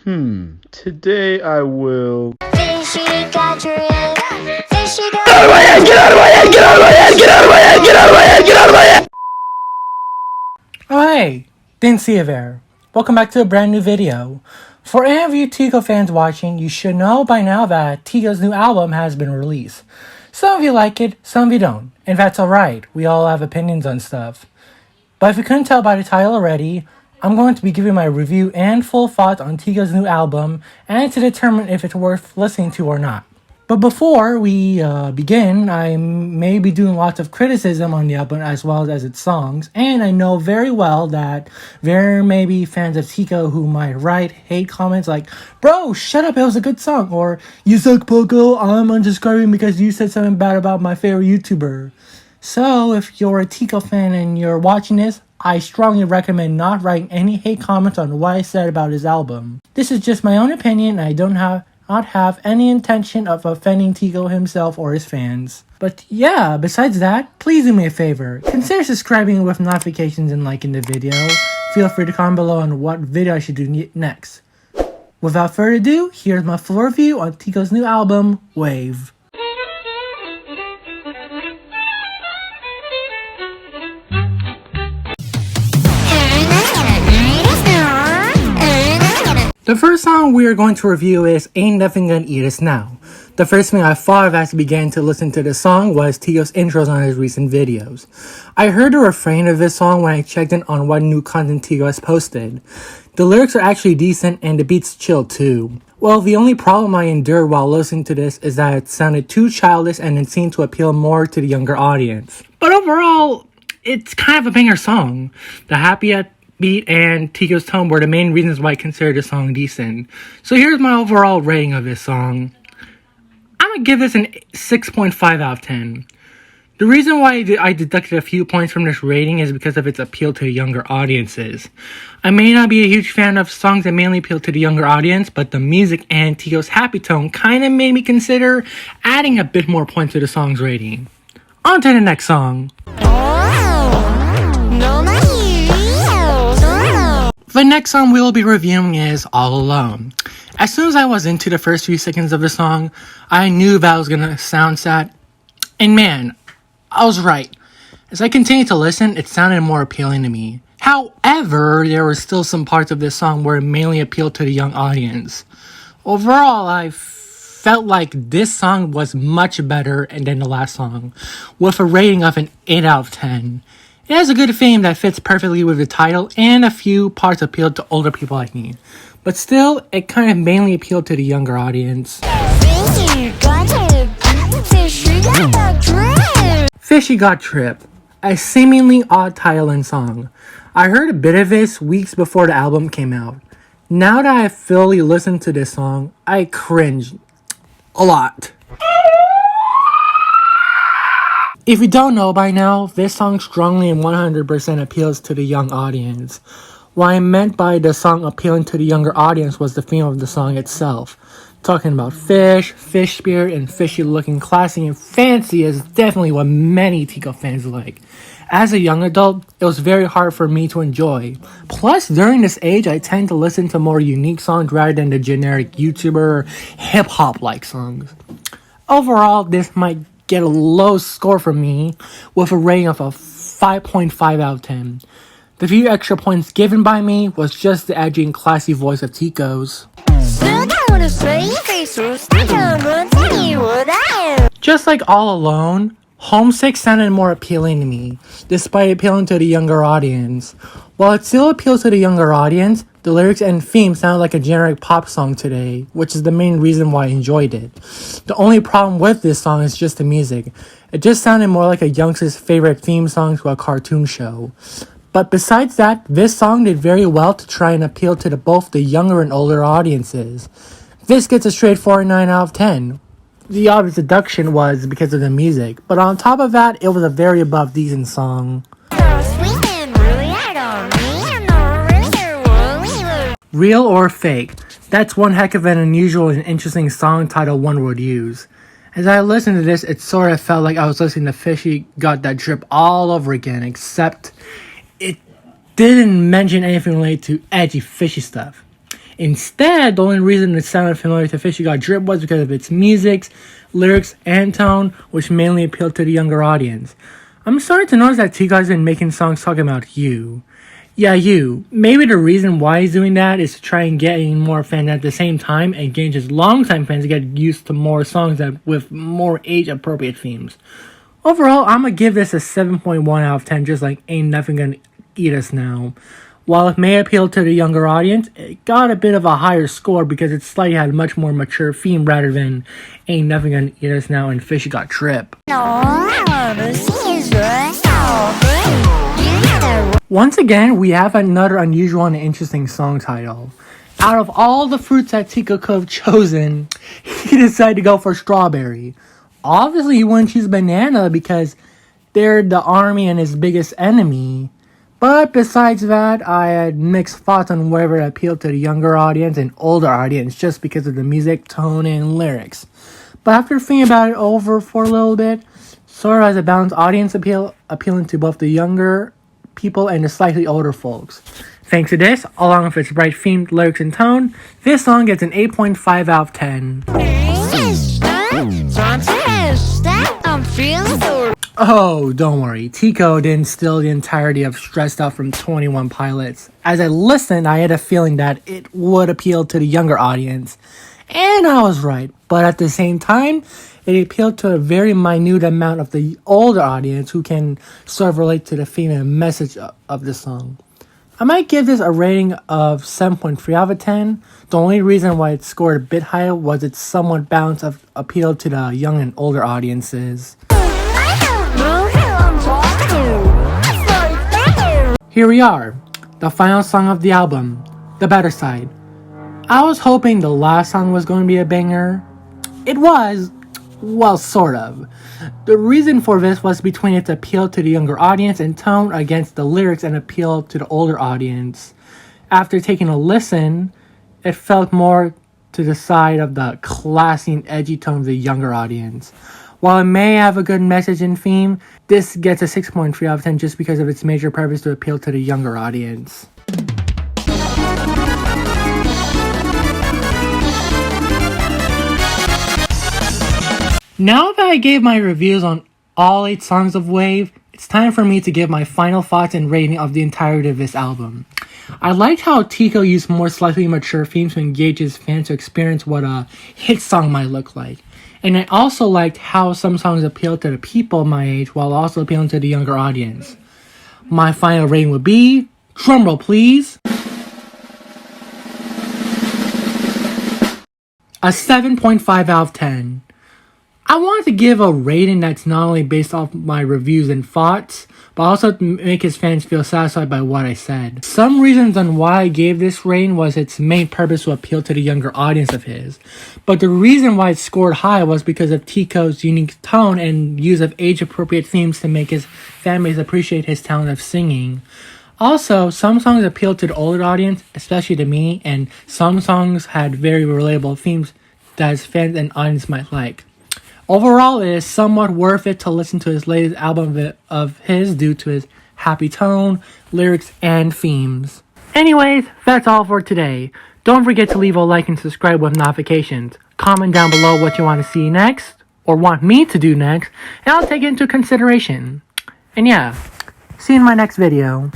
Today I will... Fishy got drip. Fishy got Get out of my head! Get out of my head! Get out of my head! Get out of my head! Get out of my head! Get out of my head! Oh hey, didn't see you there. Welcome back to a brand new video. For any of you Tiko fans watching, you should know by now that Tiko's new album has been released. Some of you like it, some of you don't. And that's alright, we all have opinions on stuff. But if you couldn't tell by the title already, I'm going to be giving my review and full thoughts on Tiko's new album and to determine if it's worth listening to or not. But before we begin, I may be doing lots of criticism on the album as well as its songs, and I know very well that there may be fans of Tiko who might write hate comments like, "Bro, shut up, it was a good song," or "You suck, Poco, I'm unsubscribing because you said something bad about my favorite YouTuber." So, if you're a Tiko fan and you're watching this, I strongly recommend not writing any hate comments on what I said about his album. This is just my own opinion, and I don't not have any intention of offending Tiko himself or his fans. But yeah, besides that, please do me a favor. Consider subscribing with notifications and liking the video. Feel free to comment below on what video I should do next. Without further ado, here's my full review on Tiko's new album, Wave. The first song we are going to review is Ain't Nothing Gonna Eat Us Now. The first thing I thought of as I began to listen to this song was Tiko's intros on his recent videos. I heard the refrain of this song when I checked in on what new content Tiko has posted. The lyrics are actually decent and the beats chill too. Well, the only problem I endured while listening to this is that it sounded too childish and it seemed to appeal more to the younger audience. But overall, it's kind of a banger song. The happy beat and Tiko's tone were the main reasons why I consider the song decent. So here's my overall rating of this song. I'm gonna give this an 6.5 out of 10. The reason why I deducted a few points from this rating is because of its appeal to younger audiences. I may not be a huge fan of songs that mainly appeal to the younger audience, but the music and Tiko's happy tone kinda made me consider adding a bit more points to the song's rating. On to the next song. The next song we will be reviewing is All Alone. As soon as I was into the first few seconds of the song, I knew that was gonna sound sad. And man, I was right. As I continued to listen, it sounded more appealing to me. However, there were still some parts of this song where it mainly appealed to the young audience. Overall, I felt like this song was much better than the last song, with a rating of an 8 out of 10. It has a good theme that fits perfectly with the title, and a few parts appealed to older people like me. But still, it kind of mainly appealed to the younger audience. Fishy Got Drip, a seemingly odd title and song. I heard a bit of this weeks before the album came out. Now that I have fully listened to this song, I cringe a lot. If you don't know by now, this song strongly and 100% appeals to the young audience. What I meant by the song appealing to the younger audience was the theme of the song itself. Talking about fish spirit, and fishy looking classy and fancy is definitely what many Tiko fans like. As a young adult, it was very hard for me to enjoy. Plus, during this age, I tend to listen to more unique songs rather than the generic YouTuber or hip-hop like songs. Overall, this might get a low score from me with a rating of a 5.5 out of 10. The few extra points given by me was just the edgy and classy voice of Tiko's. Just like All Alone, Homesick sounded more appealing to me, despite appealing to the younger audience. While it still appeals to the younger audience, the lyrics and theme sound like a generic pop song today, which is the main reason why I enjoyed it. The only problem with this song is just the music. It just sounded more like a youngster's favorite theme song to a cartoon show. But besides that, this song did very well to try and appeal to both the younger and older audiences. This gets a straightforward 9 out of 10. The obvious deduction was because of the music, but on top of that, it was a very above decent song. Real or fake? That's one heck of an unusual and interesting song title one would use. As I listened to this, it sort of felt like I was listening to Fishy Got That Drip all over again, except it didn't mention anything related to edgy fishy stuff. Instead, the only reason it sounded familiar to Fishy Got Drip was because of its music, lyrics, and tone, which mainly appealed to the younger audience. I'm starting to notice that Tiko has been making songs talking about you. Yeah, you. Maybe the reason why he's doing that is to try and get more fans at the same time and gain his longtime fans to get used to more songs with more age-appropriate themes. Overall, I'm gonna give this a 7.1 out of 10, just like Ain't Nothing Gonna Eat Us Now. While it may appeal to the younger audience, it got a bit of a higher score because it slightly had a much more mature theme rather than Ain't Nothing Gonna Eat Us Now and Fishy Got Drip. Once again, we have another unusual and interesting song title. Out of all the fruits that Tiko could have chosen, he decided to go for strawberry. Obviously, he wouldn't choose banana because they're the army and his biggest enemy. But besides that, I had mixed thoughts on whether it appealed to the younger audience and older audience just because of the music, tone, and lyrics. But after thinking about it over for a little bit, sort of as a balanced audience appealing to both the younger people and the slightly older folks. Thanks to this, along with its bright themed lyrics and tone, this song gets an 8.5 out of 10. Oh, don't worry, Tiko didn't steal the entirety of Stressed Out from 21 Pilots. As I listened, I had a feeling that it would appeal to the younger audience. And I was right, but at the same time, it appealed to a very minute amount of the older audience who can sort of relate to the theme and message of the song. I might give this a rating of 7.3 out of 10. The only reason why it scored a bit higher was its somewhat balanced appeal to the young and older audiences. Here we are, the final song of the album, The Better Side. I was hoping the last song was going to be a banger. It was, well, sort of. The reason for this was between its appeal to the younger audience and tone against the lyrics and appeal to the older audience. After taking a listen, it felt more to the side of the classy and edgy tone of the younger audience. While it may have a good message and theme, this gets a 6.3 out of 10 just because of its major purpose to appeal to the younger audience. Now that I gave my reviews on all 8 songs of Wave, it's time for me to give my final thoughts and rating of the entirety of this album. I liked how Tiko used more slightly mature themes to engage his fans to experience what a hit song might look like. And I also liked how some songs appeal to the people my age while also appealing to the younger audience. My final rating would be, drumroll please, a 7.5 out of 10. I wanted to give a rating that's not only based off my reviews and thoughts, but also to make his fans feel satisfied by what I said. Some reasons on why I gave this rating was its main purpose to appeal to the younger audience of his. But the reason why it scored high was because of Tiko's unique tone and use of age-appropriate themes to make his fan base appreciate his talent of singing. Also, some songs appealed to the older audience, especially to me, and some songs had very relatable themes that his fans and audience might like. Overall, it is somewhat worth it to listen to his latest album of his due to his happy tone, lyrics, and themes. Anyways, that's all for today. Don't forget to leave a like and subscribe with notifications. Comment down below what you want to see next, or want me to do next, and I'll take it into consideration. And yeah, see you in my next video.